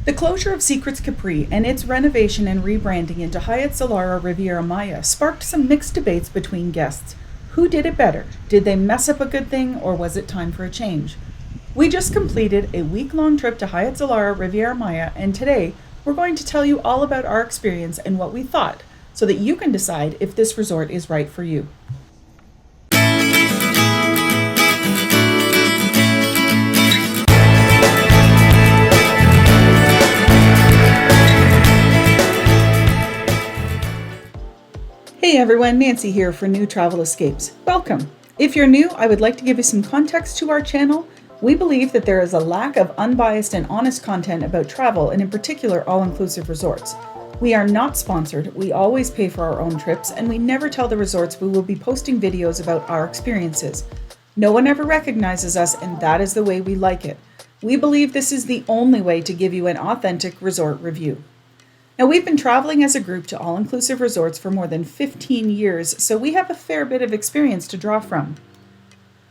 The closure of Secrets Capri and its renovation and rebranding into Hyatt Zilara Riviera Maya sparked some mixed debates between guests. Who did it better? Did they mess up a good thing, or was it time for a change? We just completed a week-long trip to Hyatt Zilara Riviera Maya, and today we're going to tell you all about our experience and what we thought, so that you can decide if this resort is right for you. Hey everyone, Nancy here for New Travel Escapes. Welcome. If you're new, I would like to give you some context to our channel. We believe that there is a lack of unbiased and honest content about travel, and in particular all-inclusive resorts. We are not sponsored, we always pay for our own trips, and we never tell the resorts we will be posting videos about our experiences. No one ever recognizes us, and that is the way we like it. We believe this is the only way to give you an authentic resort review. Now, we've been traveling as a group to all-inclusive resorts for more than 15 years, so we have a fair bit of experience to draw from.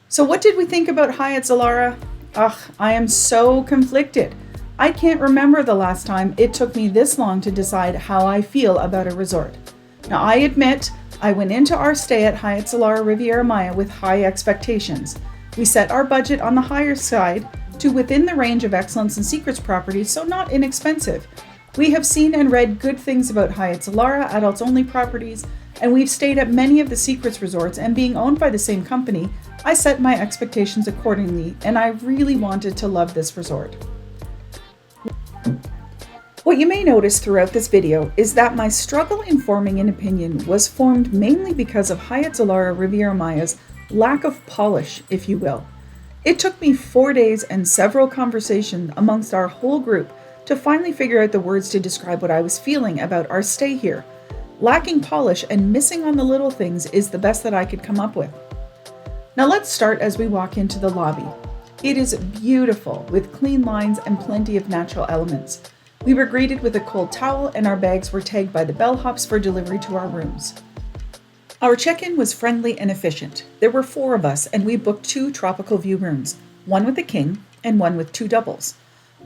So what did we think about Hyatt Zilara? I am so conflicted. I can't remember the last time it took me this long to decide how I feel about a resort. Now, I admit, I went into our stay at Hyatt Zilara Riviera Maya with high expectations. We set our budget on the higher side to within the range of Excellence and Secrets properties, so not inexpensive. We have seen and read good things about Hyatt Zilara adults-only properties, and we've stayed at many of the Secrets resorts, and being owned by the same company, I set my expectations accordingly, and I really wanted to love this resort. What you may notice throughout this video is that my struggle in forming an opinion was formed mainly because of Hyatt Zilara Riviera Maya's lack of polish, if you will. It took me 4 days and several conversations amongst our whole group to finally figure out the words to describe what I was feeling about our stay here. Lacking polish and missing on the little things is the best that I could come up with. Now let's start as we walk into the lobby. It is beautiful with clean lines and plenty of natural elements. We were greeted with a cold towel, and our bags were tagged by the bellhops for delivery to our rooms. Our check-in was friendly and efficient. There were 4 of us, and we booked 2 tropical view rooms, one with a king and one with 2 doubles.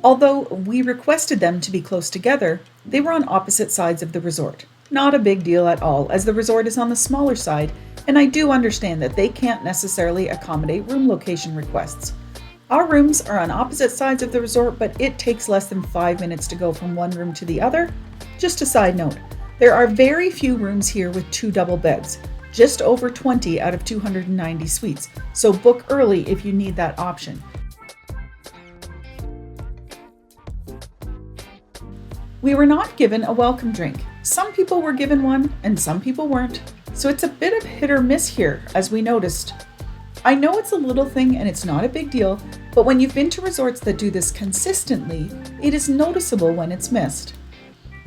Although we requested them to be close together, they were on opposite sides of the resort. Not a big deal at all, as the resort is on the smaller side, and I do understand that they can't necessarily accommodate room location requests. Our rooms are on opposite sides of the resort, but it takes less than 5 minutes to go from one room to the other. Just a side note, there are very few rooms here with 2 double beds, just over 20 out of 290 suites, so book early if you need that option. We were not given a welcome drink. Some people were given one and some people weren't, so it's a bit of hit or miss here, as we noticed. I know it's a little thing and it's not a big deal, but when you've been to resorts that do this consistently, it is noticeable when it's missed.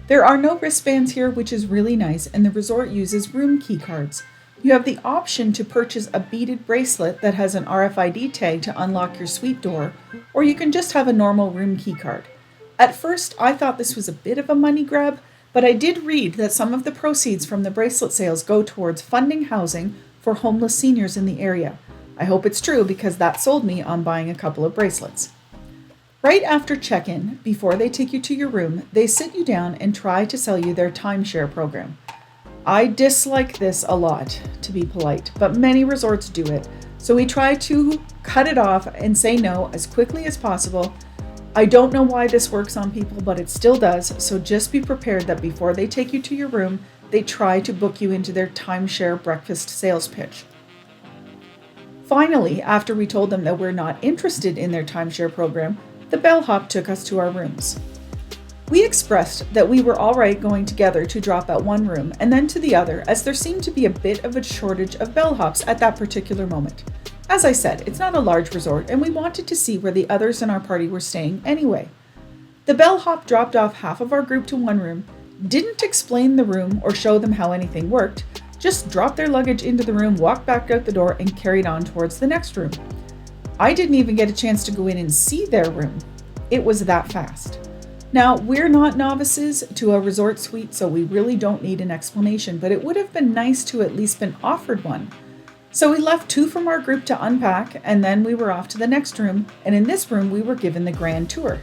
There are no wristbands here, which is really nice, and the resort uses room key cards. You have the option to purchase a beaded bracelet that has an RFID tag to unlock your suite door, or you can just have a normal room key card. At first, I thought this was a bit of a money grab, but I did read that some of the proceeds from the bracelet sales go towards funding housing for homeless seniors in the area. I hope it's true, because that sold me on buying a couple of bracelets. Right after check-in, before they take you to your room, they sit you down and try to sell you their timeshare program. I dislike this a lot, to be polite, but many resorts do it, so we try to cut it off and say no as quickly as possible. I don't know why this works on people, but it still does, so just be prepared that before they take you to your room, they try to book you into their timeshare breakfast sales pitch. Finally, after we told them that we're not interested in their timeshare program, the bellhop took us to our rooms. We expressed that we were all right going together to drop at one room and then to the other, as there seemed to be a bit of a shortage of bellhops at that particular moment. As I said, it's not a large resort, and we wanted to see where the others in our party were staying anyway. The bellhop dropped off half of our group to one room, didn't explain the room or show them how anything worked, just dropped their luggage into the room, walked back out the door, and carried on towards the next room. I didn't even get a chance to go in and see their room. It was that fast. Now, we're not novices to a resort suite, so we really don't need an explanation, but it would have been nice to at least been offered one. So we left 2 from our group to unpack, and then we were off to the next room, and in this room we were given the grand tour.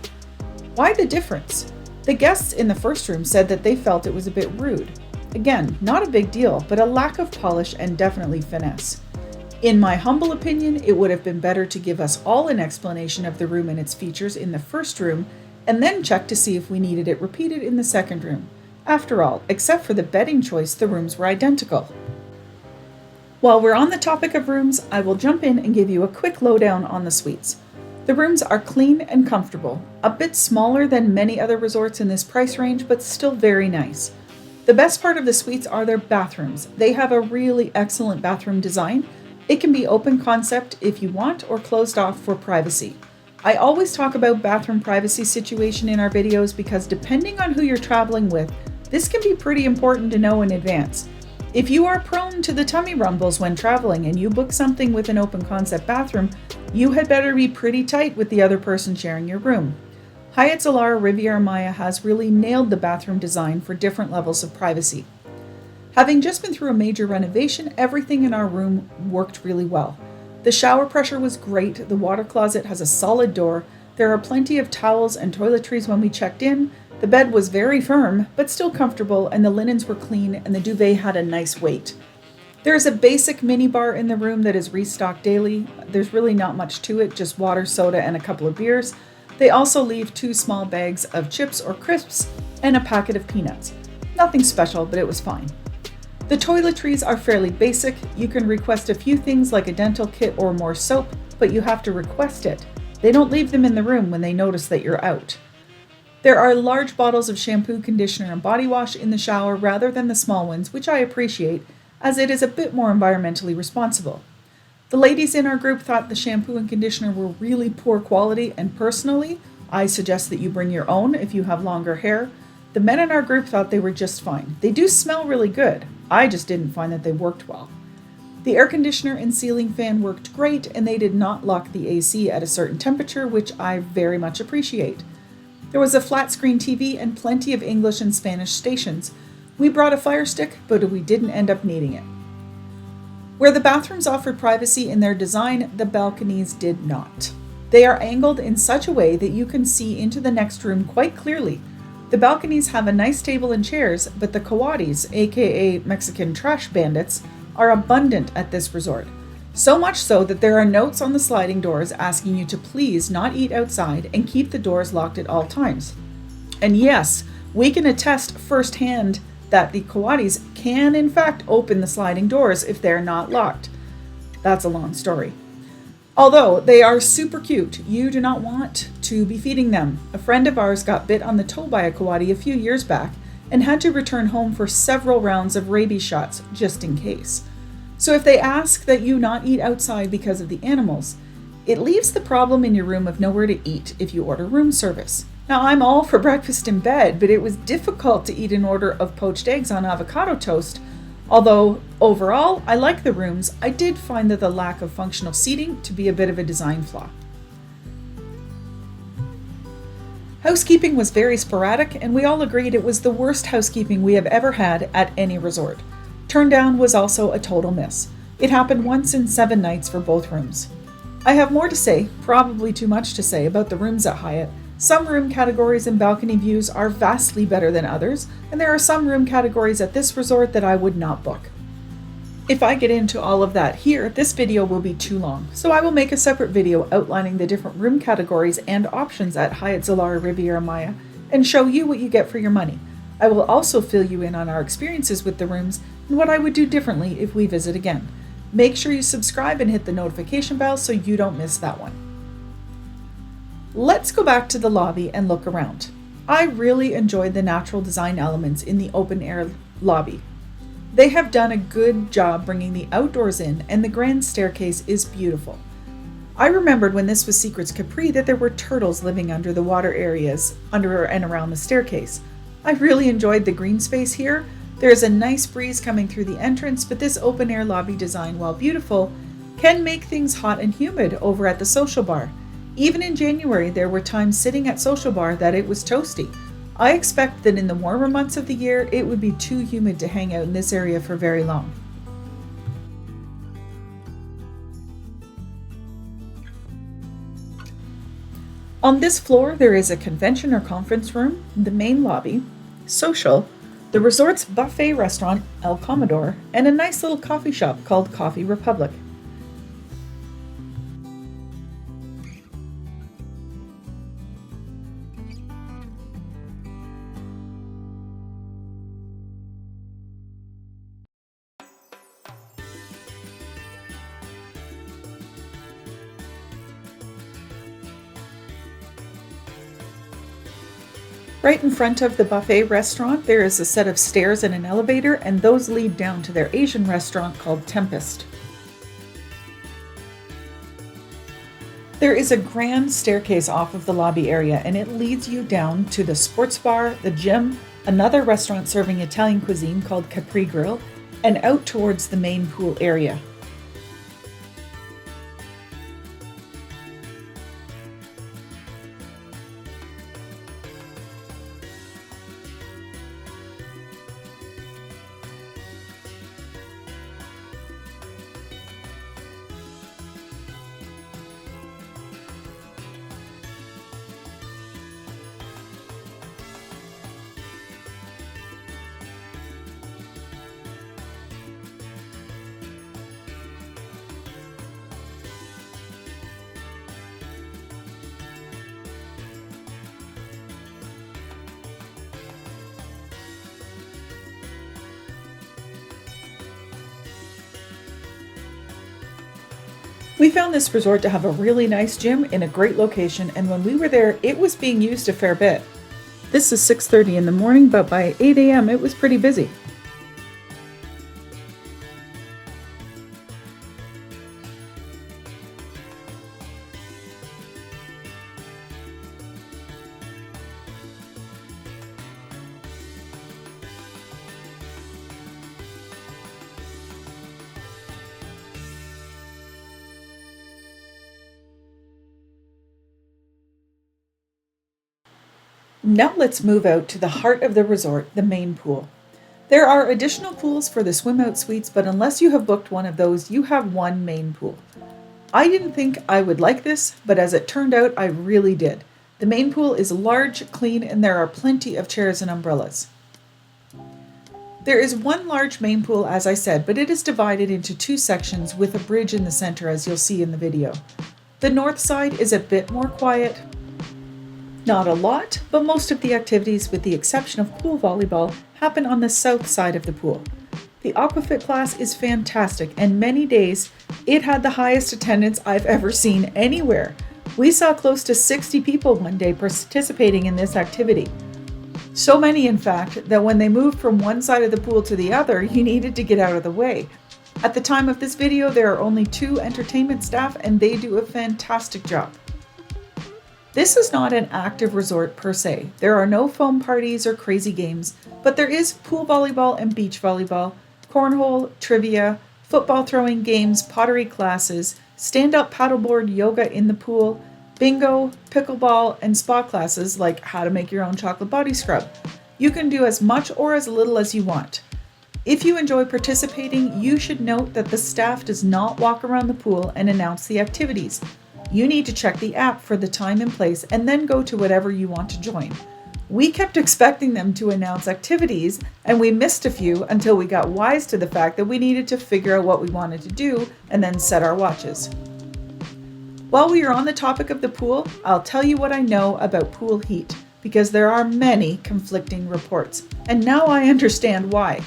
Why the difference? The guests in the first room said that they felt it was a bit rude. Again, not a big deal, but a lack of polish and definitely finesse. In my humble opinion, it would have been better to give us all an explanation of the room and its features in the first room, and then check to see if we needed it repeated in the second room. After all, except for the bedding choice, the rooms were identical. While we're on the topic of rooms, I will jump in and give you a quick lowdown on the suites. The rooms are clean and comfortable, a bit smaller than many other resorts in this price range, but still very nice. The best part of the suites are their bathrooms. They have a really excellent bathroom design. It can be open concept if you want or closed off for privacy. I always talk about bathroom privacy situation in our videos because depending on who you're traveling with, this can be pretty important to know in advance. If you are prone to the tummy rumbles when traveling and you book something with an open concept bathroom, you had better be pretty tight with the other person sharing your room. Hyatt Zilara Riviera Maya has really nailed the bathroom design for different levels of privacy. Having just been through a major renovation, everything in our room worked really well. The shower pressure was great, the water closet has a solid door, there are plenty of towels and toiletries when we checked in, the bed was very firm, but still comfortable, and the linens were clean, and the duvet had a nice weight. There is a basic minibar in the room that is restocked daily. There's really not much to it, just water, soda, and a couple of beers. They also leave 2 small bags of chips or crisps and a packet of peanuts. Nothing special, but it was fine. The toiletries are fairly basic. You can request a few things like a dental kit or more soap, but you have to request it. They don't leave them in the room when they notice that you're out. There are large bottles of shampoo, conditioner, and body wash in the shower rather than the small ones, which I appreciate, as it is a bit more environmentally responsible. The ladies in our group thought the shampoo and conditioner were really poor quality, and personally, I suggest that you bring your own if you have longer hair. The men in our group thought they were just fine. They do smell really good. I just didn't find that they worked well. The air conditioner and ceiling fan worked great, and they did not lock the AC at a certain temperature, which I very much appreciate. There was a flat screen TV and plenty of English and Spanish stations. We brought a fire stick, but we didn't end up needing it. Where the bathrooms offered privacy in their design, the balconies did not. They are angled in such a way that you can see into the next room quite clearly. The balconies have a nice table and chairs, but the coatis, aka Mexican trash bandits, are abundant at this resort. So much so that there are notes on the sliding doors asking you to please not eat outside and keep the doors locked at all times. And yes, we can attest firsthand that the coatis can in fact open the sliding doors if they're not locked. That's a long story. Although they are super cute, you do not want to be feeding them. A friend of ours got bit on the toe by a coati a few years back and had to return home for several rounds of rabies shots just in case. So if they ask that you not eat outside because of the animals, it leaves the problem in your room of nowhere to eat if you order room service. Now, I'm all for breakfast in bed, but it was difficult to eat an order of poached eggs on avocado toast. Although, overall, I like the rooms, I did find that the lack of functional seating to be a bit of a design flaw. Housekeeping was very sporadic, and we all agreed it was the worst housekeeping we have ever had at any resort. Turndown was also a total miss. It happened once in 7 nights for both rooms. I have more to say, probably too much to say, about the rooms at Hyatt. Some room categories and balcony views are vastly better than others, and there are some room categories at this resort that I would not book. If I get into all of that here, this video will be too long, so I will make a separate video outlining the different room categories and options at Hyatt Zilara Riviera Maya and show you what you get for your money. I will also fill you in on our experiences with the rooms and what I would do differently if we visit again. Make sure you subscribe and hit the notification bell so you don't miss that one. Let's go back to the lobby and look around. I really enjoyed the natural design elements in the open air lobby. They have done a good job bringing the outdoors in, and the grand staircase is beautiful. I remembered when this was Secrets Capri that there were turtles living under the water areas under and around the staircase. I really enjoyed the green space here. There is a nice breeze coming through the entrance, but this open air lobby design, while beautiful, can make things hot and humid over at the social bar. Even in January, there were times sitting at social bar that it was toasty. I expect that in the warmer months of the year, it would be too humid to hang out in this area for very long. On this floor, there is a convention or conference room, the main lobby, social, the resort's buffet restaurant, El Commodore, and a nice little coffee shop called Coffee Republic. Right in front of the buffet restaurant, there is a set of stairs and an elevator, and those lead down to their Asian restaurant called Tempest. There is a grand staircase off of the lobby area, and it leads you down to the sports bar, the gym, another restaurant serving Italian cuisine called Capri Grill, and out towards the main pool area. We found this resort to have a really nice gym in a great location, and when we were there, it was being used a fair bit. This is 6:30 in the morning, but by 8 a.m. it was pretty busy. Now let's move out to the heart of the resort, the main pool. There are additional pools for the swim out suites, but unless you have booked one of those, you have one main pool. I didn't think I would like this, but as it turned out, I really did. The main pool is large, clean, and there are plenty of chairs and umbrellas. There is one large main pool, as I said, but it is divided into two sections with a bridge in the center, as you'll see in the video. The north side is a bit more quiet. Not a lot, but most of the activities, with the exception of pool volleyball, happen on the south side of the pool. The aquafit class is fantastic, and many days it had the highest attendance I've ever seen anywhere. We saw close to 60 people one day participating in this activity. So many, in fact, that when they moved from one side of the pool to the other, you needed to get out of the way. At the time of this video, there are only 2 entertainment staff, and they do a fantastic job. This is not an active resort per se. There are no foam parties or crazy games, but there is pool volleyball and beach volleyball, cornhole, trivia, football throwing games, pottery classes, stand-up paddleboard yoga in the pool, bingo, pickleball, and spa classes like how to make your own chocolate body scrub. You can do as much or as little as you want. If you enjoy participating, you should note that the staff does not walk around the pool and announce the activities. You need to check the app for the time and place and then go to whatever you want to join. We kept expecting them to announce activities, and we missed a few until we got wise to the fact that we needed to figure out what we wanted to do and then set our watches. While we are on the topic of the pool, I'll tell you what I know about pool heat, because there are many conflicting reports, and now I understand why.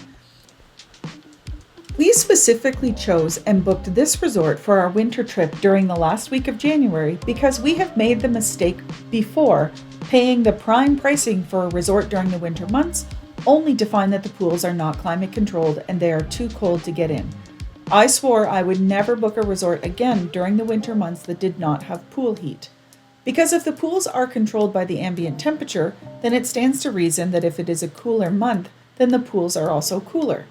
We specifically chose and booked this resort for our winter trip during the last week of January because we have made the mistake before paying the prime pricing for a resort during the winter months, only to find that the pools are not climate controlled and they are too cold to get in. I swore I would never book a resort again during the winter months that did not have pool heat. Because if the pools are controlled by the ambient temperature, then it stands to reason that if it is a cooler month, then the pools are also cooler.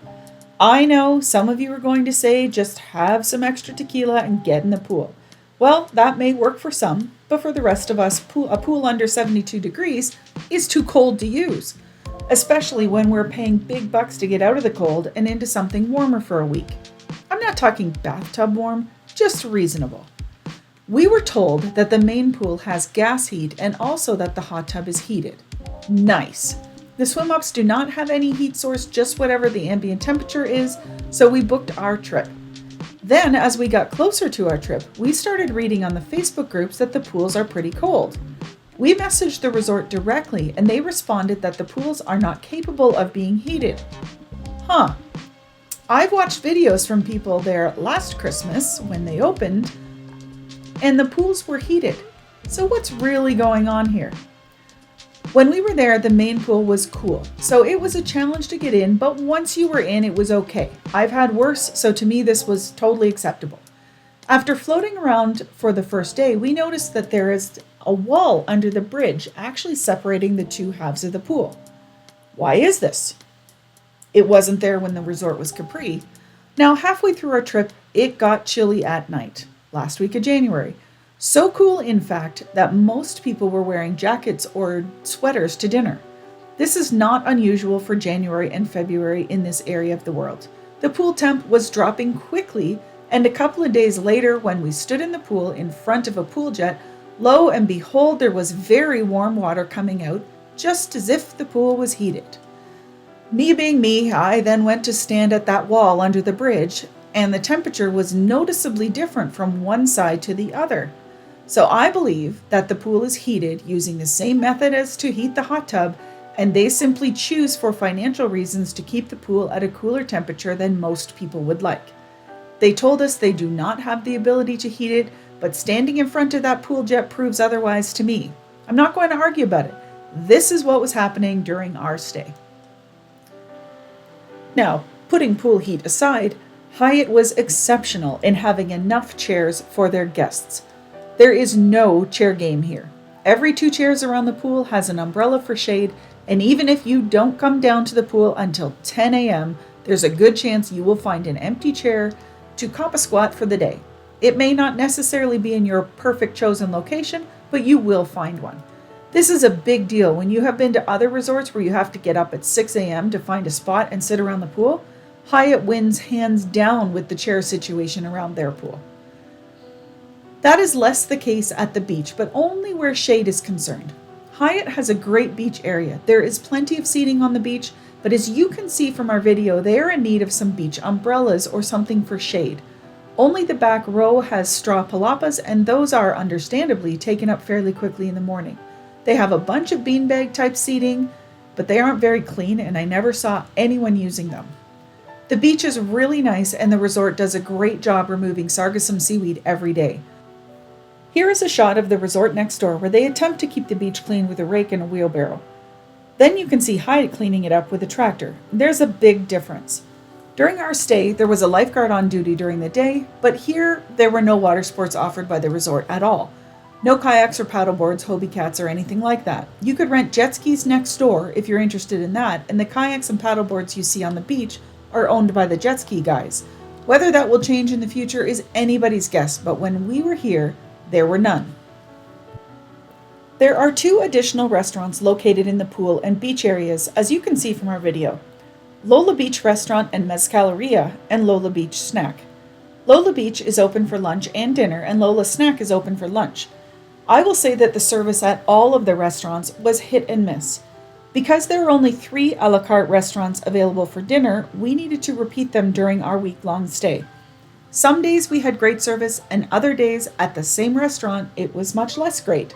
I know some of you are going to say just have some extra tequila and get in the pool. Well, that may work for some, but for the rest of us, a pool under 72 degrees is too cold to use, especially when we're paying big bucks to get out of the cold and into something warmer for a week. I'm not talking bathtub warm, just reasonable. We were told that the main pool has gas heat and also that the hot tub is heated. Nice. The swim ups do not have any heat source, just whatever the ambient temperature is, so we booked our trip. Then, as we got closer to our trip, we started reading on the Facebook groups that the pools are pretty cold. We messaged the resort directly and they responded that the pools are not capable of being heated. I've watched videos from people there last Christmas when they opened and the pools were heated. So what's really going on here? When we were there, the main pool was cool, so it was a challenge to get in, but once you were in, it was okay. I've had worse, so to me this was totally acceptable. After floating around for the first day, we noticed that there is a wall under the bridge actually separating the two halves of the pool. Why is this? It wasn't there when the resort was Capri. Now, halfway through our trip, it got chilly at night, last week of January. So cool, in fact, that most people were wearing jackets or sweaters to dinner. This is not unusual for January and February in this area of the world. The pool temp was dropping quickly, and a couple of days later, when we stood in the pool in front of a pool jet, lo and behold, there was very warm water coming out, just as if the pool was heated. Me being me, I then went to stand at that wall under the bridge, and the temperature was noticeably different from one side to the other. So I believe that the pool is heated using the same method as to heat the hot tub, and they simply choose for financial reasons to keep the pool at a cooler temperature than most people would like. They told us they do not have the ability to heat it, but standing in front of that pool jet proves otherwise to me. I'm not going to argue about it. This is what was happening during our stay. Now, putting pool heat aside, Hyatt was exceptional in having enough chairs for their guests. There is no chair game here. Every 2 chairs around the pool has an umbrella for shade, and even if you don't come down to the pool until 10 a.m., there's a good chance you will find an empty chair to cop a squat for the day. It may not necessarily be in your perfect chosen location, but you will find one. This is a big deal when you have been to other resorts where you have to get up at 6 a.m. to find a spot and sit around the pool. Hyatt wins hands down with the chair situation around their pool. That is less the case at the beach, but only where shade is concerned. Hyatt has a great beach area. There is plenty of seating on the beach, but as you can see from our video, they are in need of some beach umbrellas or something for shade. Only the back row has straw palapas, and those are understandably taken up fairly quickly in the morning. They have a bunch of beanbag type seating, but they aren't very clean, and I never saw anyone using them. The beach is really nice, and the resort does a great job removing sargassum seaweed every day. Here is a shot of the resort next door where they attempt to keep the beach clean with a rake and a wheelbarrow. Then you can see Hyatt cleaning it up with a tractor. There's a big difference. During our stay, there was a lifeguard on duty during the day, but here there were no water sports offered by the resort at all. No kayaks or paddleboards, Hobie cats, or anything like that. You could rent jet skis next door if you're interested in that, and the kayaks and paddleboards you see on the beach are owned by the jet ski guys. Whether that will change in the future is anybody's guess, but when we were here, there were none. There are 2 additional restaurants located in the pool and beach areas, as you can see from our video. Lola Beach Restaurant and Mezcaleria, and Lola Beach Snack. Lola Beach is open for lunch and dinner, and Lola Snack is open for lunch. I will say that the service at all of the restaurants was hit and miss. Because there are only 3 a la carte restaurants available for dinner, we needed to repeat them during our week-long stay. Some days we had great service, and other days at the same restaurant it was much less great.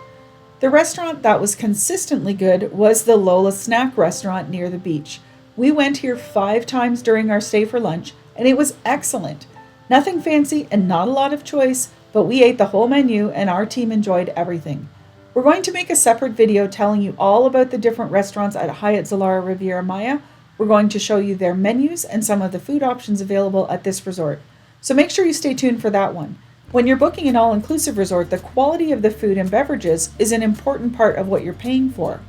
The restaurant that was consistently good was the Lola Snack restaurant near the beach. We went here 5 times during our stay for lunch, and it was excellent. Nothing fancy and not a lot of choice, but we ate the whole menu and our team enjoyed everything. We're going to make a separate video telling you all about the different restaurants at Hyatt Zilara Riviera Maya. We're going to show you their menus and some of the food options available at this resort. So make sure you stay tuned for that one. When you're booking an all-inclusive resort, the quality of the food and beverages is an important part of what you're paying for.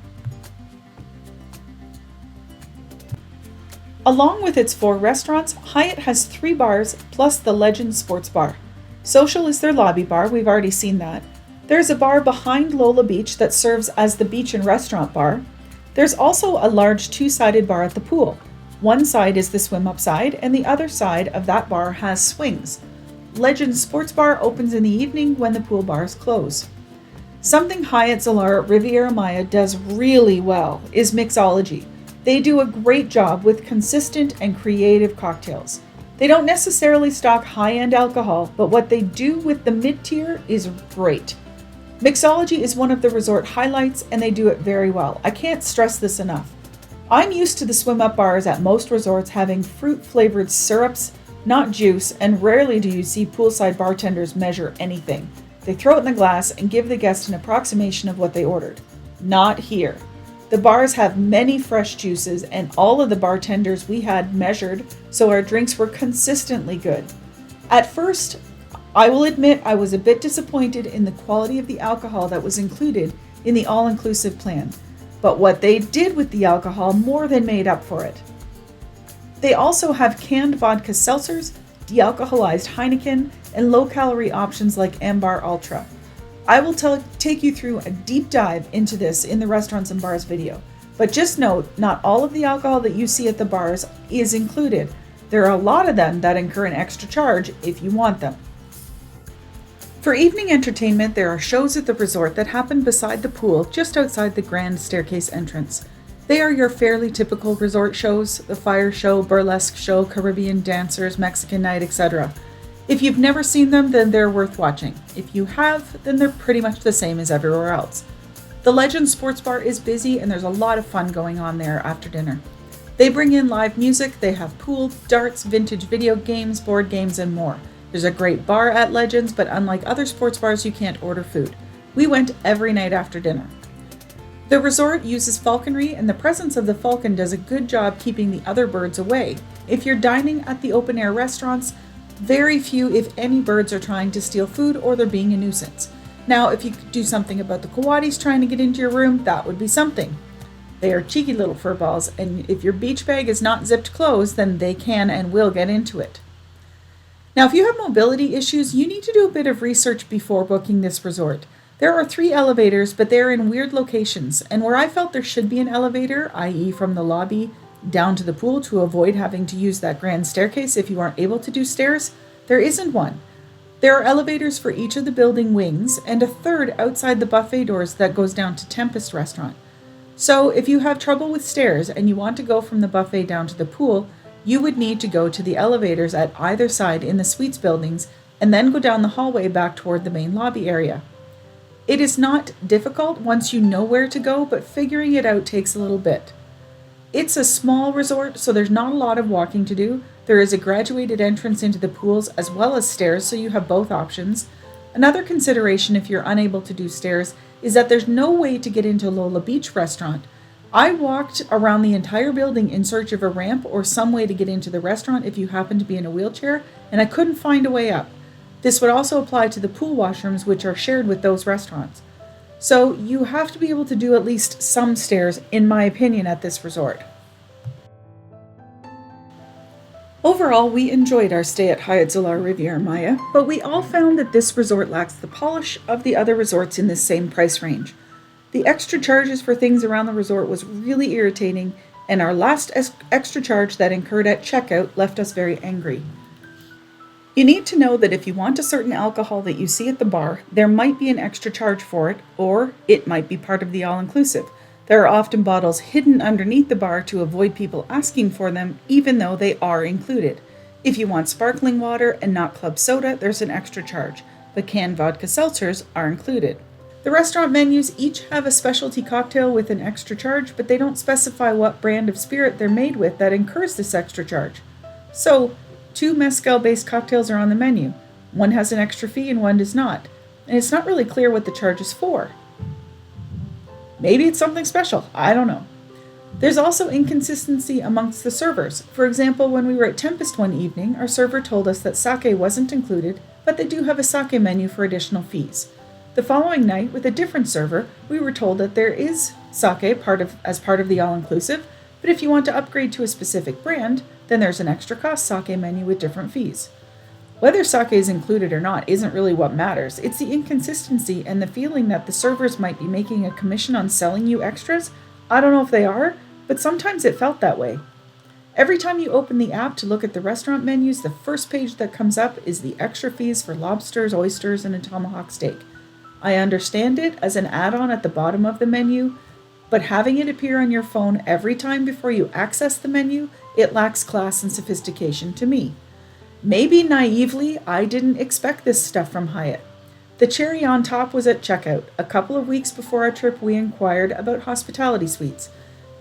Along with its 4 restaurants, Hyatt has 3 bars plus the Legend Sports Bar. Social is their lobby bar, we've already seen that. There's a bar behind Lola Beach that serves as the beach and restaurant bar. There's also a large 2-sided bar at the pool. One side is the swim-up side, and the other side of that bar has swings. Legends Sports Bar opens in the evening when the pool bars close. Something Hyatt Zilara Riviera Maya does really well is mixology. They do a great job with consistent and creative cocktails. They don't necessarily stock high-end alcohol, but what they do with the mid-tier is great. Mixology is one of the resort highlights, and they do it very well. I can't stress this enough. I'm used to the swim-up bars at most resorts having fruit-flavored syrups, not juice, and rarely do you see poolside bartenders measure anything. They throw it in the glass and give the guest an approximation of what they ordered. Not here. The bars have many fresh juices, and all of the bartenders we had measured, so our drinks were consistently good. At first, I will admit I was a bit disappointed in the quality of the alcohol that was included in the all-inclusive plan, but what they did with the alcohol more than made up for it. They also have canned vodka seltzers, de-alcoholized Heineken, and low-calorie options like Ambar Ultra. I will take you through a deep dive into this in the restaurants and bars video, but just note, not all of the alcohol that you see at the bars is included. There are a lot of them that incur an extra charge if you want them. For evening entertainment, there are shows at the resort that happen beside the pool just outside the grand staircase entrance. They are your fairly typical resort shows: the fire show, burlesque show, Caribbean dancers, Mexican night, etc. If you've never seen them, then they're worth watching. If you have, then they're pretty much the same as everywhere else. The Legends Sports Bar is busy, and there's a lot of fun going on there after dinner. They bring in live music, they have pool, darts, vintage video games, board games, and more. There's a great bar at Legends, but unlike other sports bars, you can't order food. We went every night after dinner. The resort uses falconry, and the presence of the falcon does a good job keeping the other birds away. If you're dining at the open-air restaurants, very few, if any, birds are trying to steal food or they're being a nuisance. Now, if you could do something about the coatis trying to get into your room, that would be something. They are cheeky little furballs, and if your beach bag is not zipped closed, then they can and will get into it. Now, if you have mobility issues, you need to do a bit of research before booking this resort. There are 3 elevators, but they're in weird locations, and where I felt there should be an elevator, i.e. from the lobby down to the pool to avoid having to use that grand staircase if you aren't able to do stairs, there isn't one. There are elevators for each of the building wings and a third outside the buffet doors that goes down to Tempest Restaurant. So if you have trouble with stairs and you want to go from the buffet down to the pool, you would need to go to the elevators at either side in the suites buildings and then go down the hallway back toward the main lobby area. It is not difficult once you know where to go, but figuring it out takes a little bit. It's a small resort, so there's not a lot of walking to do. There is a graduated entrance into the pools as well as stairs, so you have both options. Another consideration if you're unable to do stairs is that there's no way to get into Lola Beach Restaurant. I walked around the entire building in search of a ramp or some way to get into the restaurant if you happen to be in a wheelchair, and I couldn't find a way up. This would also apply to the pool washrooms, which are shared with those restaurants. So you have to be able to do at least some stairs, in my opinion, at this resort. Overall, we enjoyed our stay at Hyatt Zilara Riviera Maya, but we all found that this resort lacks the polish of the other resorts in this same price range. The extra charges for things around the resort was really irritating, and our last extra charge that incurred at checkout left us very angry. You need to know that if you want a certain alcohol that you see at the bar, there might be an extra charge for it, or it might be part of the all-inclusive. There are often bottles hidden underneath the bar to avoid people asking for them, even though they are included. If you want sparkling water and not club soda, there's an extra charge, but canned vodka seltzers are included. The restaurant menus each have a specialty cocktail with an extra charge, but they don't specify what brand of spirit they're made with that incurs this extra charge. So, 2 mezcal-based cocktails are on the menu. One has an extra fee and one does not. And it's not really clear what the charge is for. Maybe it's something special. I don't know. There's also inconsistency amongst the servers. For example, when we were at Tempest one evening, our server told us that sake wasn't included, but they do have a sake menu for additional fees. The following night, with a different server, we were told that there is sake as part of the all-inclusive, but if you want to upgrade to a specific brand, then there's an extra cost sake menu with different fees. Whether sake is included or not isn't really what matters. It's the inconsistency and the feeling that the servers might be making a commission on selling you extras. I don't know if they are, but sometimes it felt that way. Every time you open the app to look at the restaurant menus, the first page that comes up is the extra fees for lobsters, oysters, and a tomahawk steak. I understand it as an add-on at the bottom of the menu, but having it appear on your phone every time before you access the menu, it lacks class and sophistication to me. Maybe naively, I didn't expect this stuff from Hyatt. The cherry on top was at checkout. A couple of weeks before our trip, we inquired about hospitality suites.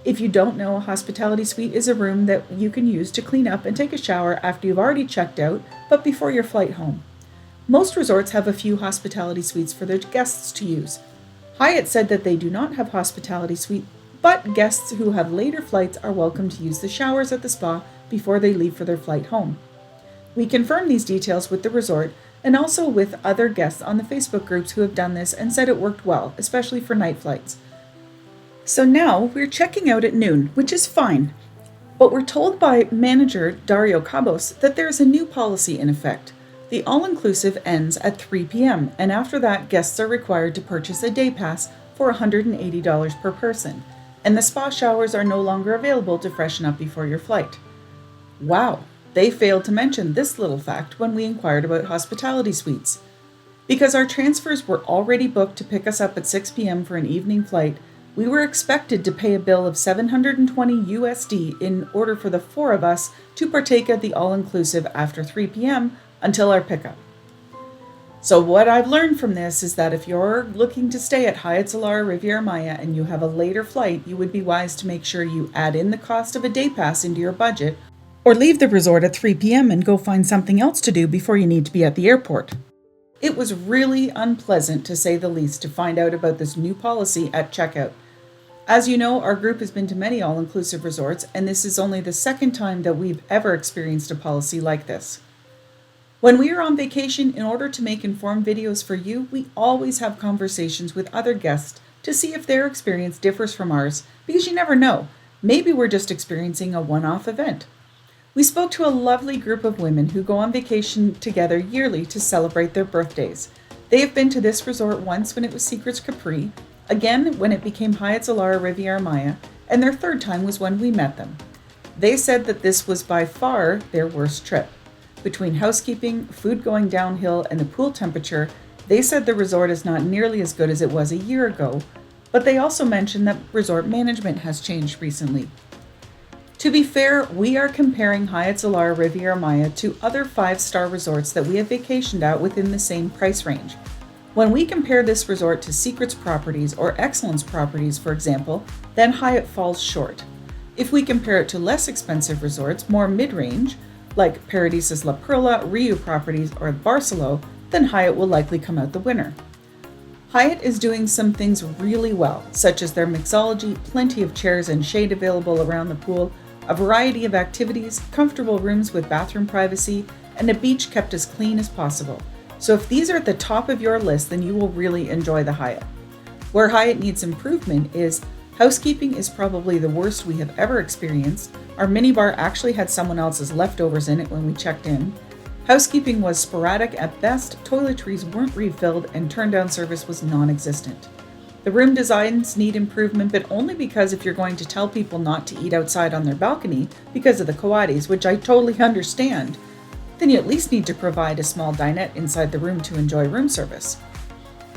If you don't know, a hospitality suite is a room that you can use to clean up and take a shower after you've already checked out, but before your flight home. Most resorts have a few hospitality suites for their guests to use. Hyatt said that they do not have hospitality suite, but guests who have later flights are welcome to use the showers at the spa before they leave for their flight home. We confirmed these details with the resort and also with other guests on the Facebook groups who have done this and said it worked well, especially for night flights. So now we're checking out at noon, which is fine. But we're told by manager Dario Cabos that there's a new policy in effect. The all-inclusive ends at 3 p.m. and after that, guests are required to purchase a day pass for $180 per person, and the spa showers are no longer available to freshen up before your flight. Wow, they failed to mention this little fact when we inquired about hospitality suites. Because our transfers were already booked to pick us up at 6 p.m. for an evening flight, we were expected to pay a bill of $720 USD in order for the four of us to partake at the all-inclusive after 3 p.m. until our pickup. So what I've learned from this is that if you're looking to stay at Hyatt Zilara Riviera Maya and you have a later flight, you would be wise to make sure you add in the cost of a day pass into your budget, or leave the resort at 3 p.m. and go find something else to do before you need to be at the airport. It was really unpleasant, to say the least, to find out about this new policy at checkout. As you know, our group has been to many all-inclusive resorts, and this is only the second time that we've ever experienced a policy like this. When we are on vacation, in order to make informed videos for you, we always have conversations with other guests to see if their experience differs from ours, because you never know. Maybe we're just experiencing a one-off event. We spoke to a lovely group of women who go on vacation together yearly to celebrate their birthdays. They have been to this resort once when it was Secrets Capri, again when it became Hyatt Zilara Riviera Maya, and their third time was when we met them. They said that this was by far their worst trip. Between housekeeping, food going downhill, and the pool temperature, they said the resort is not nearly as good as it was a year ago, but they also mentioned that resort management has changed recently. To be fair, we are comparing Hyatt Zilara Riviera Maya to other 5-star resorts that we have vacationed at within the same price range. When we compare this resort to Secrets Properties or Excellence Properties, for example, then Hyatt falls short. If we compare it to less expensive resorts, more mid-range, like Paradisus la Perla, Riu Properties, or Barcelo, then Hyatt will likely come out the winner. Hyatt is doing some things really well, such as their mixology, plenty of chairs and shade available around the pool, a variety of activities, comfortable rooms with bathroom privacy, and a beach kept as clean as possible. So if these are at the top of your list, then you will really enjoy the Hyatt. Where Hyatt needs improvement is housekeeping is probably the worst we have ever experienced. Our minibar actually had someone else's leftovers in it when we checked in. Housekeeping was sporadic at best, toiletries weren't refilled, and turn-down service was non-existent. The room designs need improvement, but only because if you're going to tell people not to eat outside on their balcony because of the coatis, which I totally understand, then you at least need to provide a small dinette inside the room to enjoy room service.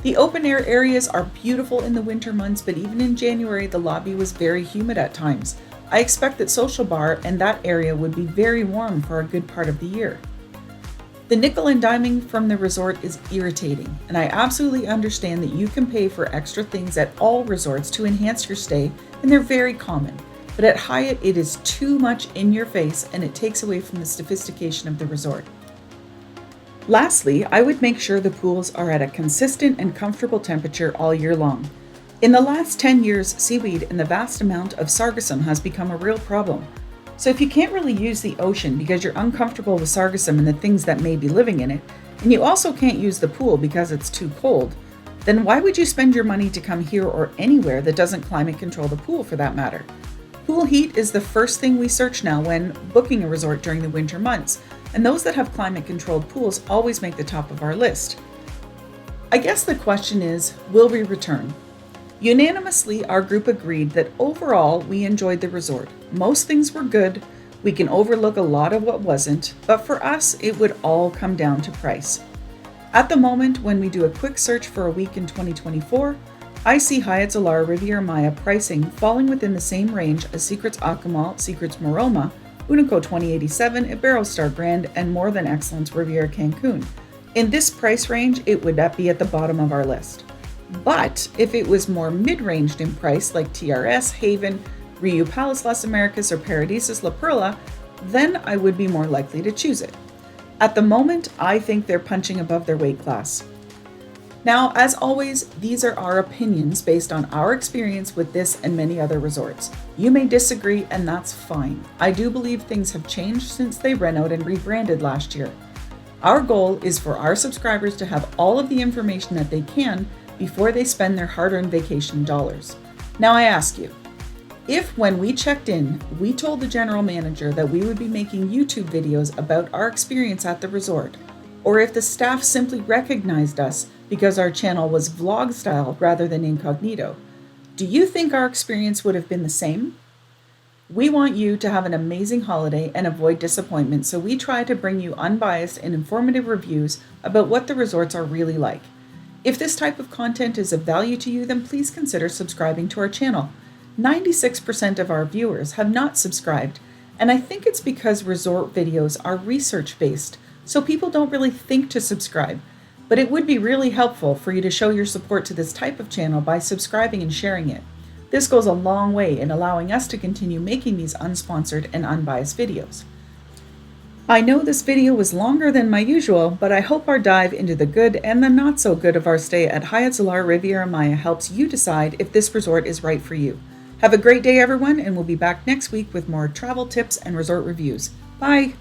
The open-air areas are beautiful in the winter months, but even in January, the lobby was very humid at times. I expect that Social Bar and that area would be very warm for a good part of the year. The nickel and diming from the resort is irritating, and I absolutely understand that you can pay for extra things at all resorts to enhance your stay, and they're very common. But at Hyatt, it is too much in your face, and it takes away from the sophistication of the resort. Lastly, I would make sure the pools are at a consistent and comfortable temperature all year long. In the last 10 years, seaweed and the vast amount of sargassum has become a real problem. So if you can't really use the ocean because you're uncomfortable with sargassum and the things that may be living in it, and you also can't use the pool because it's too cold, then why would you spend your money to come here or anywhere that doesn't climate control the pool for that matter? Pool heat is the first thing we search now when booking a resort during the winter months, and those that have climate-controlled pools always make the top of our list. I guess the question is, will we return? Unanimously, our group agreed that overall we enjoyed the resort. Most things were good, We can overlook a lot of what wasn't, but for us, it would all come down to price. At the moment, when we do a quick search for a week in 2024, I see Hyatt Zilara Riviera Maya pricing falling within the same range as Secrets Akumal, Secrets Maroma, Unico 2087, Iberostar Grand, and More Than Excellence Riviera Cancun. In this price range, it would be at the bottom of our list. But if it was more mid-ranged in price, like TRS, Haven, Riu Palace Las Americas, or Paradisus la Perla, then I would be more likely to choose it. At the moment, I think they're punching above their weight class. Now, as always, these are our opinions based on our experience with this and many other resorts. You may disagree, and that's fine. I do believe things have changed since they renovated and rebranded last year. Our goal is for our subscribers to have all of the information that they can before they spend their hard-earned vacation dollars. Now I ask you, if when we checked in, we told the general manager that we would be making YouTube videos about our experience at the resort, or if the staff simply recognized us because our channel was vlog style rather than incognito, do you think our experience would have been the same? We want you to have an amazing holiday and avoid disappointment, so we try to bring you unbiased and informative reviews about what the resorts are really like. If this type of content is of value to you, then please consider subscribing to our channel. 96% of our viewers have not subscribed, and I think it's because resort videos are research-based, so people don't really think to subscribe. But it would be really helpful for you to show your support to this type of channel by subscribing and sharing it. This goes a long way in allowing us to continue making these unsponsored and unbiased videos. I know this video was longer than my usual, but I hope our dive into the good and the not so good of our stay at Hyatt Zilara Riviera Maya helps you decide if this resort is right for you. Have a great day, everyone, and we'll be back next week with more travel tips and resort reviews. Bye!